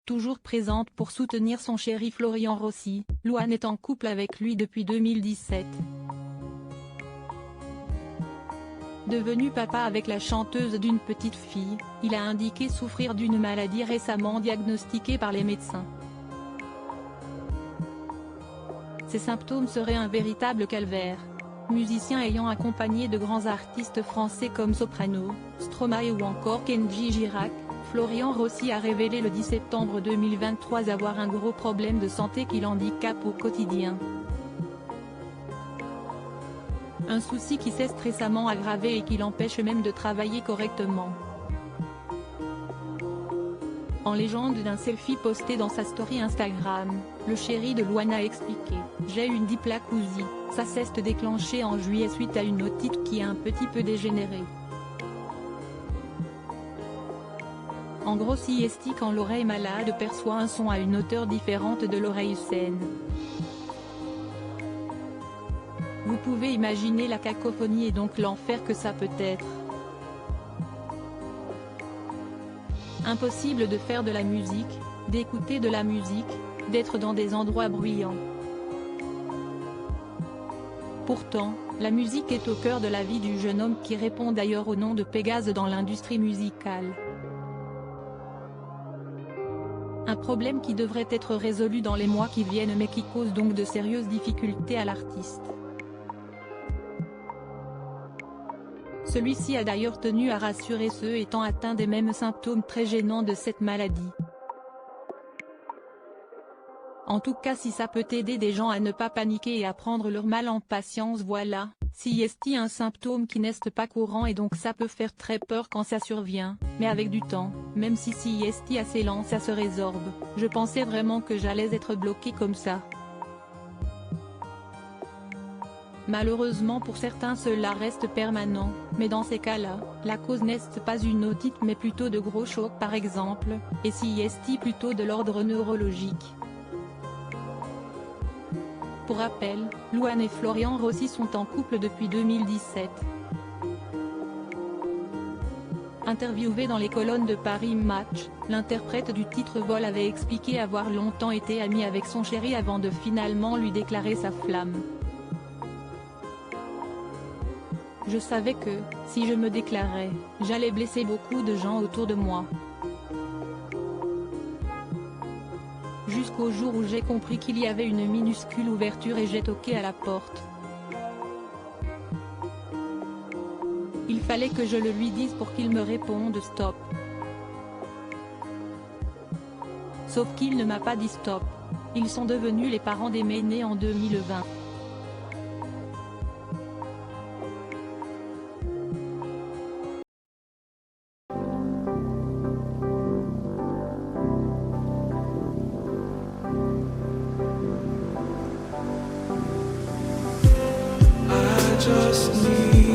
toujours présente pour soutenir son chéri Florian Rossi, Louane est en couple avec lui depuis 2017. Devenu papa avec la chanteuse d'une petite fille, il a indiqué souffrir d'une maladie récemment diagnostiquée par les médecins. Ces symptômes seraient un véritable calvaire. Musicien ayant accompagné de grands artistes français comme Soprano, Stromae ou encore Kenji Girac, Florian Rossi a révélé le 10 septembre 2023 avoir un gros problème de santé qui l'handicape au quotidien. Un souci qui s'est récemment aggravé et qui l'empêche même de travailler correctement. En légende d'un selfie posté dans sa story Instagram, le chéri de Louane a expliqué « J'ai une dysplasie, ça s'est déclenché en juillet suite à une otite qui a un petit peu dégénéré. En gros si quand l'oreille malade perçoit un son à une hauteur différente de l'oreille saine. Vous pouvez imaginer la cacophonie et donc l'enfer que ça peut être. Impossible de faire de la musique, d'écouter de la musique, d'être dans des endroits bruyants. Pourtant, la musique est au cœur de la vie du jeune homme qui répond d'ailleurs au nom de Pégase dans l'industrie musicale. Un problème qui devrait être résolu dans les mois qui viennent mais qui cause donc de sérieuses difficultés à l'artiste. Celui-ci a d'ailleurs tenu à rassurer ceux étant atteints des mêmes symptômes très gênants de cette maladie. En tout cas si ça peut aider des gens à ne pas paniquer et à prendre leur mal en patience voilà, si est un symptôme qui n'est pas courant et donc ça peut faire très peur quand ça survient, mais avec du temps, même si est assez lent ça se résorbe, je pensais vraiment que j'allais être bloqué comme ça. Malheureusement pour certains cela reste permanent, mais dans ces cas-là, la cause n'est pas une otite mais plutôt de gros chocs par exemple, et si plutôt de l'ordre neurologique. Pour rappel, Louane et Florian Rossi sont en couple depuis 2017. Interviewé dans les colonnes de Paris Match, l'interprète du titre Vol avait expliqué avoir longtemps été ami avec son chéri avant de finalement lui déclarer sa flamme. Je savais que, si je me déclarais, j'allais blesser beaucoup de gens autour de moi. Jusqu'au jour où j'ai compris qu'il y avait une minuscule ouverture et j'ai toqué à la porte. Il fallait que je le lui dise pour qu'il me réponde stop. Sauf qu'il ne m'a pas dit stop. Ils sont devenus les parents d'Aimé né en 2020. Just need